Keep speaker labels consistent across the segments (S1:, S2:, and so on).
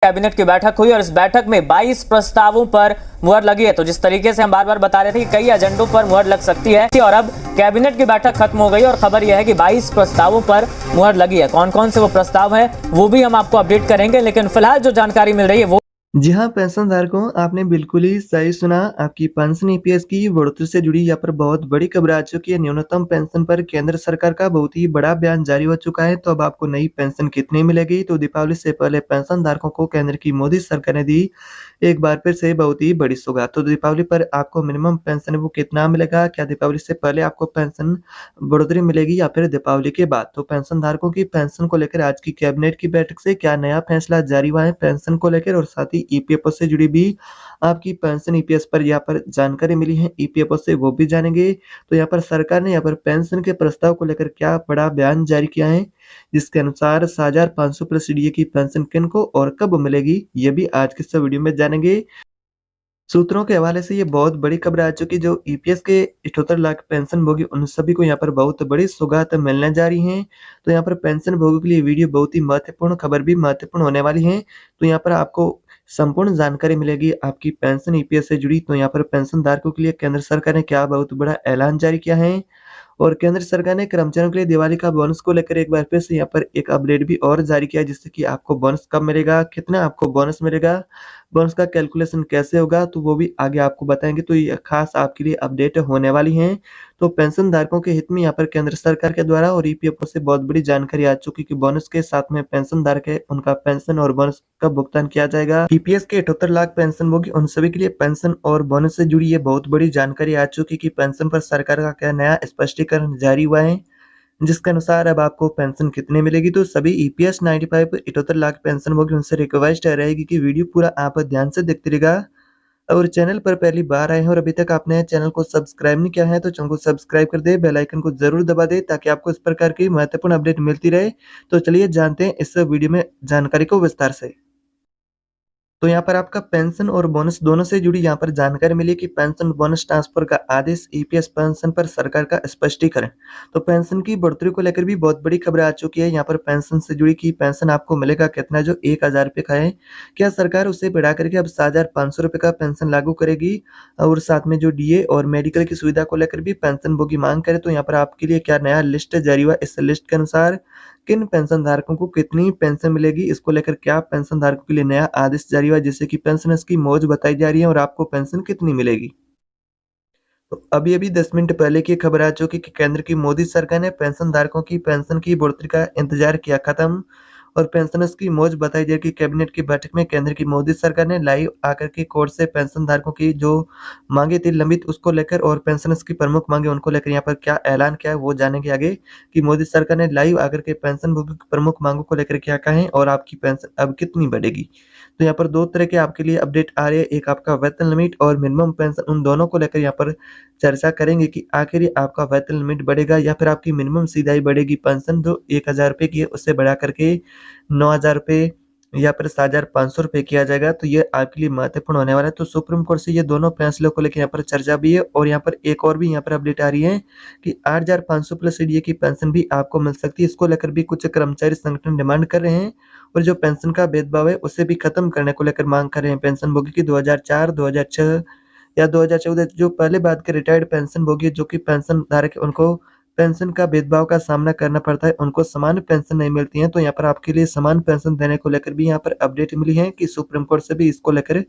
S1: Cabinet की बैठक हुई और इस बैठक में 22 प्रस्तावों पर मुहर लगी है। तो जिस तरीके से हम बार बार बता रहे थे कि कई एजेंडों पर मुहर लग सकती है और अब कैबिनेट की बैठक खत्म हो गई और खबर यह है कि 22 प्रस्तावों पर मुहर लगी है। कौन कौन से वो प्रस्ताव है वो भी हम आपको अपडेट करेंगे, लेकिन फिलहाल जो जानकारी मिल रही है वो
S2: जी हाँ, पेंशनधारकों आपने बिल्कुल ही सही सुना। आपकी पेंशन ईपीएस की बढ़ोतरी से जुड़ी यहाँ पर बहुत बड़ी खबर आ चुकी है। न्यूनतम पेंशन पर केंद्र सरकार का बहुत ही बड़ा बयान जारी हो चुका है। तो अब आपको नई पेंशन कितनी मिलेगी? तो दीपावली से पहले पेंशनधारकों को केंद्र की मोदी सरकार ने दी एक बार फिर से बहुत ही बड़ी सौगात। तो दीपावली पर आपको मिनिमम पेंशन वो कितना मिलेगा? क्या दीपावली से पहले आपको पेंशन बढ़ोतरी मिलेगी या फिर दीपावली के बाद? तो पेंशनधारकों की पेंशन को लेकर आज की कैबिनेट की बैठक से क्या नया फैसला जारी हुआ है पेंशन को लेकर, और साथ ही ईपीएफओ से जुड़ी भी आपकी पेंशन ईपीएस पर यहाँ पर जानकारी मिली है ईपीएफओ से, वो भी जानेंगे। तो यहाँ पर सरकार ने यहाँ पर पेंशन के प्रस्ताव को लेकर क्या बड़ा बयान जारी किया है, जिसके अनुसार 7,500 प्लस डीए की पेंशन किनको और कब मिलेगी, ये भी आज के इस वीडियो में जानेंगे। सूत्रों के हवाले से ये बहुत बड़ी खबर आ चुकी है। जो ईपीएस के 78 लाख पेंशनभोगी उन सभी को यहाँ पर बहुत बड़ी सौगात मिलने जा रही है। तो यहाँ पर पेंशनभोगियों के लिए वीडियो बहुत ही महत्वपूर्ण, खबर भी महत्वपूर्ण होने वाली है। तो यहाँ पर आपको संपूर्ण जानकारी मिलेगी आपकी पेंशन ईपीएस से जुड़ी। तो यहाँ पर पेंशनधारकों के लिए केंद्र सरकार ने क्या बहुत बड़ा ऐलान जारी किया है, और केंद्र सरकार ने कर्मचारियों के लिए दिवाली का बोनस को लेकर एक बार फिर से यहाँ पर एक अपडेट भी और जारी किया है, जिससे कि आपको बोनस कब मिलेगा, कितना आपको बोनस मिलेगा, बोनस का कैलकुलेशन कैसे होगा, तो वो भी आगे आपको बताएंगे। तो ये खास आपके लिए अपडेट होने वाली है। तो पेंशन धारकों के हित में यहाँ पर केंद्र सरकार के द्वारा और ईपीएफओ से बहुत बड़ी जानकारी आ चुकी कि बोनस के साथ में पेंशन धारक है उनका पेंशन और बोनस का भुगतान किया जाएगा। ईपीएस के 78 लाख पेंशन भोगी उन सभी के लिए पेंशन और बोनस से जुड़ी ये बहुत बड़ी जानकारी आ चुकी कि पेंशन पर सरकार का क्या नया स्पष्टीकरण जारी हुआ है, जिसके अनुसार अब आपको पेंशन कितनी मिलेगी। तो सभी ईपीएस 95 78 लाख पेंशन भोगी उनसे रिक्वेस्ट रहेगी कि वीडियो पूरा आप ध्यान से देखते रहिएगा। और चैनल पर पहली बार आए हैं और अभी तक आपने चैनल को सब्सक्राइब नहीं किया है तो चैनल को सब्सक्राइब कर दे, बेल आइकन को जरूर दबा दे ताकि आपको इस प्रकार की महत्वपूर्ण अपडेट मिलती रहे। तो चलिए जानते हैं इस वीडियो में जानकारी को विस्तार से। तो यहाँ पर आपका पेंशन और बोनस दोनों से जुड़ी यहाँ पर जानकारी मिली कि पेंशन बोनस ट्रांसफर का आदेश, ईपीएस पेंशन पर सरकार का स्पष्टीकरण। तो पेंशन की बढ़ोतरी को लेकर भी बहुत बड़ी खबर आ चुकी है। यहाँ पर पेंशन से जुड़ी कि पेंशन आपको मिलेगा कितना, जो 1,000 रुपये का है, क्या सरकार उसे बढ़ा करके अब 7,500 रुपये का पेंशन लागू करेगी, और साथ में जो डीए और मेडिकल की सुविधा को लेकर भी पेंशन भोगी मांग करे। तो यहाँ पर आपके लिए क्या नया लिस्ट जारी हुआ, इस लिस्ट के अनुसार किन पेंशन धारकों को कितनी पेंशन मिलेगी, इसको लेकर क्या पेंशन धारकों के लिए नया आदेश जारी हुआ, जिससे कि पेंशनर्स की मौज बताई जा रही है और आपको पेंशन कितनी मिलेगी। तो अभी-अभी 10 मिनट पहले की खबर आ चुकी कि केंद्र की मोदी सरकार ने पेंशन धारकों की पेंशन की बढ़ोतरी का इंतजार किया खत्म, और पेंशनर्स की मौज बताई जा रही कि कैबिनेट की बैठक में केंद्र की मोदी सरकार ने लाइव आकर के कोर्ट से पेंशन धारकों की जो मांगे थी लंबित उसको लेकर और पेंशनर्स की प्रमुख मांगे उनको लेकर यहाँ पर क्या ऐलान किया है वो जानेंगे आगे, कि मोदी सरकार ने लाइव आकर के पेंशन भोगियों की प्रमुख मांगों को लेकर क्या कहा है और आपकी पेंशन अब कितनी बढ़ेगी। तो यहाँ पर दो तरह के आपके लिए अपडेट आ रहे हैं, एक आपका वेतन लिमिट और मिनिमम पेंशन, उन दोनों को लेकर यहाँ पर चर्चा करेंगे कि आखिर ये आपका वेतन लिमिट बढ़ेगा या फिर आपकी मिनिमम सीधा ही बढ़ेगी पेंशन, जो 1,000 रुपये की है उससे बढ़ा करके 9,000 रुपये या फिर 7,500 रुपये किया जाएगा। तो ये आपके लिए महत्वपूर्ण होने वाला है। तो सुप्रीम कोर्ट से ये दोनों फैसलों को लेकर यहाँ पर चर्चा भी है, और यहाँ पर एक और भी यहाँ पर अपडेट आ रही है कि 8,500 प्लस डीए की पेंशन भी आपको मिल सकती है। इसको लेकर भी कुछ कर्मचारी संगठन डिमांड कर रहे हैं, और जो पेंशन का भेदभाव है उसे भी खत्म करने को लेकर मांग कर रहे हैं पेंशन भोगी की। 2004, 2006 या 2014 जो पहले बाद के रिटायर्ड पेंशन भोगी जो कि पेंशन धारक है उनको पेंशन का भेदभाव का सामना करना पड़ता है, उनको समान पेंशन नहीं मिलती है। तो यहाँ पर आपके लिए समान पेंशन देने को लेकर भी यहाँ पर अपडेट मिली है कि सुप्रीम कोर्ट से भी इसको लेकर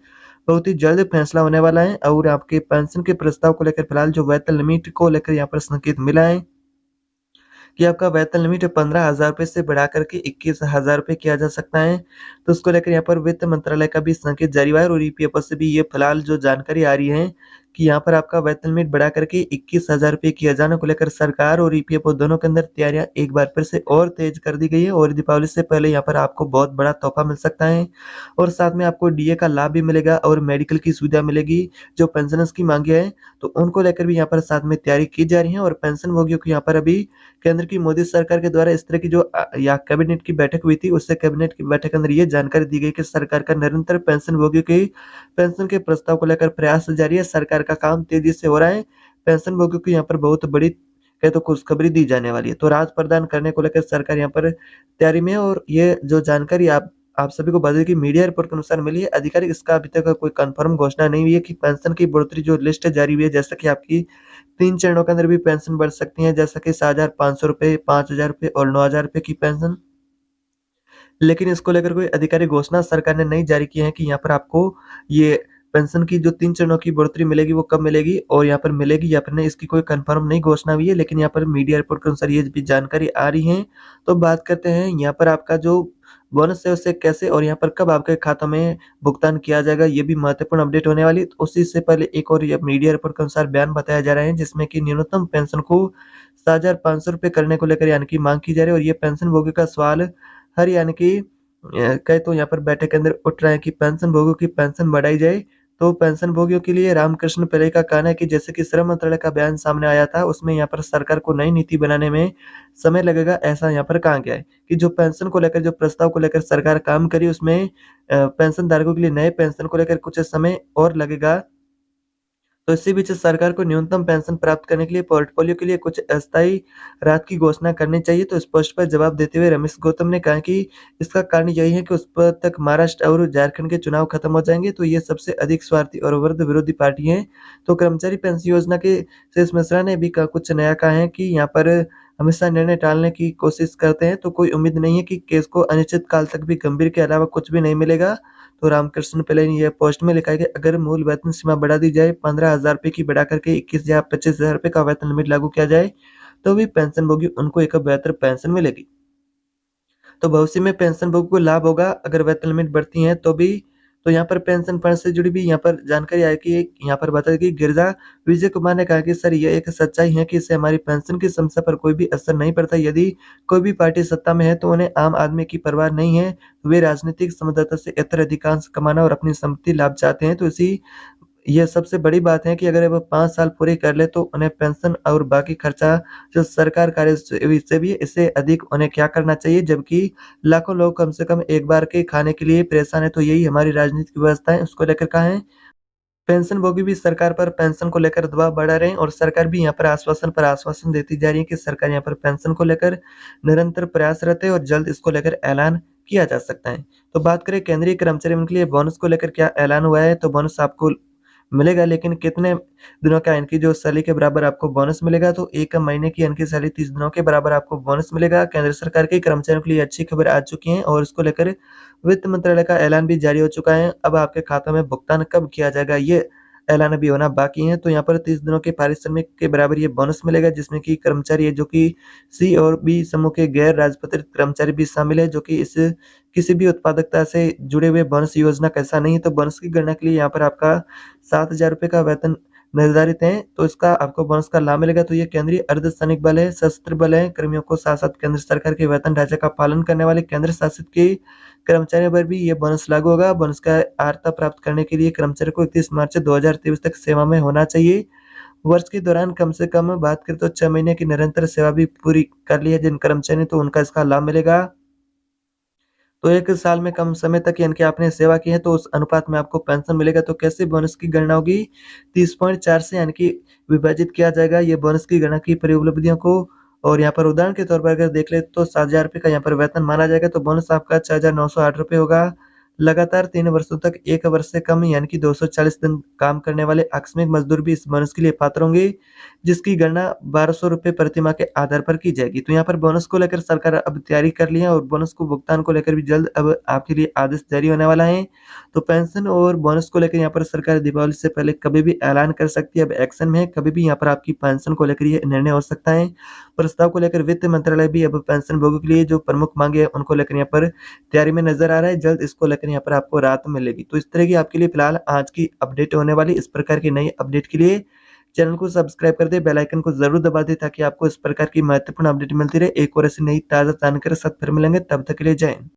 S2: बहुत ही जल्द फैसला होने वाला है। और आपके पेंशन के प्रस्ताव को लेकर फिलहाल जो वेतन लिमिट को लेकर यहाँ पर संकेत मिला है कि आपका वेतन लिमिट 15,000 रुपये से बढ़ा करके 21,000 रुपये किया जा सकता है। तो उसको लेकर यहाँ पर वित्त मंत्रालय का भी संकेत जारी हुआ है, और ईपीएफओ से भी ये फिलहाल जो जानकारी आ रही है कि यहाँ पर आपका वेतन लिमिट बढ़ा करके 21,000 रुपये किया जाने को लेकर सरकार और ईपीएफओ दोनों के अंदर तैयारियां एक बार फिर से और तेज कर दी गई है, और दीपावली से पहले यहाँ पर आपको बहुत बड़ा तोहफा मिल सकता है, और साथ में आपको डीए का लाभ भी मिलेगा और मेडिकल की सुविधा मिलेगी। जो पेंशनर्स की मांगे हैं तो उनको लेकर भी यहाँ पर साथ में तैयारी की जा रही है, और पेंशन भोगियों को यहाँ पर अभी केंद्र की मोदी सरकार के द्वारा इस तरह की जो या कैबिनेट की बैठक हुई थी, उससे कैबिनेट की बैठक के अंदर ये जानकारी दी गई कि सरकार का निरंतर पेंशन भोगियों की पेंशन के प्रस्ताव को लेकर प्रयास जारी है। सरकार का काम तेजी से हो रहा है। पेंशन भोगियों को यहाँ पर बहुत बड़ी कहे तो खुशखबरी दी जाने वाली है। तो राहत प्रदान करने को लेकर सरकार यहाँ पर तैयारी में है, और ये जो जानकारी आप आप सभी को बता दें कि मीडिया रिपोर्ट के अनुसार मिली है। आधिकारिक इसका अभी तक कोई कन्फर्म घोषणा नहीं हुई है कि पेंशन की बढ़ोतरी जो लिस्ट जारी हुई है, जैसा कि आपकी 3 चरणों के अंदर भी पेंशन बढ़ सकती है, जैसा कि ₹7,500, ₹5,000 और ₹9,000 की पेंशन। लेकिन इसको लेकर कोई आधिकारिक घोषणा सरकार ने नहीं जारी की है कि यहाँ पर आपको ये पेंशन की जो 3 चरणों की बढ़ोतरी मिलेगी वो कब मिलेगी और यहाँ पर मिलेगी या फिर नहीं, इसकी कोई कन्फर्म नहीं घोषणा हुई है। लेकिन यहाँ पर मीडिया रिपोर्ट के अनुसार ये भी जानकारी आ रही है। तो बात करते हैं यहाँ पर आपका जो बोनस है उसे कैसे और यहाँ पर कब आपके खातों में भुगतान किया जाएगा, ये भी महत्वपूर्ण अपडेट होने वाली है। तो उसी से पहले एक और ये मीडिया रिपोर्ट के अनुसार बयान बताया जा रहा है, जिसमें कि न्यूनतम पेंशन को ₹7,500 करने को लेकर यानी कि माँग की जा रही है और ये पेंशनभोगी का सवाल हर यानी कि कई तो यहाँ पर बैठक के अंदर उठ रहा है कि पेंशनभोगियों की पेंशन बढ़ाई जाए। तो पेंशनभोगियों के लिए रामकृष्ण पिल्लई का कहना है कि जैसे कि श्रम मंत्रालय का बयान सामने आया था, उसमें यहाँ पर सरकार को नई नीति बनाने में समय लगेगा, ऐसा यहाँ पर कहा गया है कि जो पेंशन को लेकर जो प्रस्ताव को लेकर सरकार काम करी उसमें पेंशन धारकों के लिए नए पेंशन को लेकर कुछ समय और लगेगा। तो इसी बीच सरकार को न्यूनतम पेंशन प्राप्त करने के लिए पोर्टफोलियो के लिए कुछ अस्थायी राहत की घोषणा करनी चाहिए। तो स्पष्ट पर जवाब देते हुए रमेश गौतम ने कहा कि इसका कारण यही है कि उस पद तक महाराष्ट्र और झारखंड के चुनाव खत्म हो जाएंगे, तो ये सबसे अधिक स्वार्थी और वर्ग विरोधी पार्टी है। तो कर्मचारी पेंशन योजना के शेष मिश्रा ने भी कुछ नया कहा है कि यहाँ पर हमेशा निर्णय टालने की कोशिश करते हैं, तो कोई उम्मीद नहीं है कि केस को अनिश्चित काल तक भी गंभीर के अलावा कुछ भी नहीं मिलेगा। तो रामकृष्ण पिल्लई ने यह पोस्ट में लिखा है कि अगर मूल वेतन सीमा बढ़ा दी जाए, ₹15,000 की बढ़ा करके 21 या ₹25,000 का वेतन लिमिट लागू किया जाए, तो भी पेंशनभोगी उनको एक बेहतर पेंशन मिलेगी। तो भविष्य में पेंशनभोगी को लाभ होगा अगर वेतन लिमिट बढ़ती है तो भी। तो यहाँ पर पेंशन फंड से जुड़ी भी यहाँ पर जानकारी आई कि यहाँ पर बता दें कि गिरिजा विजय कुमार ने कहा कि सर ये एक सच्चाई है कि इससे हमारी पेंशन की समस्या पर कोई भी असर नहीं पड़ता। यदि कोई भी पार्टी सत्ता में है तो उन्हें आम आदमी की परवाह नहीं है। वे राजनीतिक संबद्धता से इतर अधिकांश कमाना और अपनी संपत्ति लाभ चाहते हैं। तो इसी ये सबसे बड़ी बात है कि अगर वो 5 साल पूरे कर ले तो उन्हें पेंशन और बाकी खर्चा जो सरकार कार्य से भी इससे अधिक उन्हें क्या करना चाहिए, जबकि लाखों लोग कम से कम एक बार के खाने के लिए परेशान है। तो यही हमारी राजनीतिक व्यवस्था है, उसको लेकर कहा है। पेंशनभोगी भी सरकार पर पेंशन को लेकर दबाव बढ़ा रहे हैं और सरकार भी यहाँ पर आश्वासन देती जा रही है कि सरकार यहाँ पर पेंशन को लेकर निरंतर प्रयासरत है और जल्द इसको लेकर ऐलान किया जा सकता है। तो बात करें केंद्रीय कर्मचारियों के लिए बोनस को लेकर क्या ऐलान हुआ है, तो बोनस आपको मिलेगा, लेकिन कितने दिनों का इनकी जो सैलरी के बराबर आपको बोनस मिलेगा, तो 1 महीने की इनकी सैलरी 30 दिनों के बराबर आपको बोनस मिलेगा। केंद्र सरकार के कर्मचारियों के लिए अच्छी खबर आ चुकी है और इसको लेकर वित्त मंत्रालय का ऐलान भी जारी हो चुका है। अब आपके खातों में भुगतान कब किया जाएगा, ये ऐलान अभी होना बाकी है। तो यहाँ पर 30 दिनों के पारिश्रमिक के बराबर ये बोनस मिलेगा, जिसमें कि कर्मचारी है जो कि सी और बी समूह के गैर राजपत्रित कर्मचारी भी शामिल है, जो कि इस किसी भी उत्पादकता से जुड़े हुए बोनस योजना का हिस्सा नहीं है। तो बोनस की गणना के लिए यहाँ पर आपका ₹7,000 का वेतन निर्धारित है, तो इसका आपको बोनस का लाभ मिलेगा। तो ये केंद्रीय अर्धसैनिक बल है, सशस्त्र बल है, कर्मियों को साथ-साथ केंद्र सरकार के वेतन ढांचे का पालन करने वाले केंद्र शासित के कर्मचारियों पर भी ये बोनस लागू होगा। बोनस का अर्हता प्राप्त करने के लिए कर्मचारी को 31 मार्च 2023 तक सेवा में होना चाहिए। वर्ष के दौरान कम से कम बात करें तो 6 महीने की निरंतर सेवा भी पूरी कर ली है जिन कर्मचारी ने, तो उनका इसका लाभ मिलेगा। तो 1 साल में कम समय तक यानी कि आपने सेवा की है तो उस अनुपात में आपको पेंशन मिलेगा। तो कैसे बोनस की गणना होगी? 30.4 से यानी कि विभाजित किया जाएगा ये बोनस की गणना की परिउपलब्धियों को। और यहाँ पर उदाहरण के तौर पर अगर देख लें तो ₹7,000 का यहाँ पर वेतन माना जाएगा, तो बोनस आपका ₹6,908 होगा। लगातार 3 वर्षों तक 1 वर्ष से कम यानी कि 240 दिन काम करने वाले आकस्मिक मजदूर भी इस बोनस के लिए पात्र होंगे, जिसकी गणना ₹1,200 प्रति माह के आधार पर की जाएगी। तो यहाँ पर बोनस को लेकर सरकार अब तैयारी कर ली है और बोनस को भुगतान को लेकर भी जल्द अब आपके लिए आदेश जारी होने वाला है। तो पेंशन और बोनस को लेकर यहाँ पर सरकार दीपावली से पहले कभी भी ऐलान कर सकती है, अब एक्शन में है, कभी भी यहाँ पर आपकी पेंशन को लेकर ये निर्णय हो सकता है। प्रस्ताव को लेकर वित्त मंत्रालय भी अब पेंशनभोगियों के लिए जो प्रमुख मांगे हैं उनको लेकर यहाँ पर तैयारी में नजर आ रहा है, जल्द इसको लेकर यहाँ पर आपको राहत मिलेगी। तो इस तरह की आपके लिए फिलहाल आज की अपडेट होने वाली। इस प्रकार की नई अपडेट के लिए चैनल को सब्सक्राइब कर दें, बेल आइकन को जरूर दबा दें ताकि आपको इस प्रकार की महत्वपूर्ण अपडेट मिलती रहे। एक और ऐसी नई ताजा जानकारी के साथ फिर मिलेंगे, तब तक के लिए जय हिंद।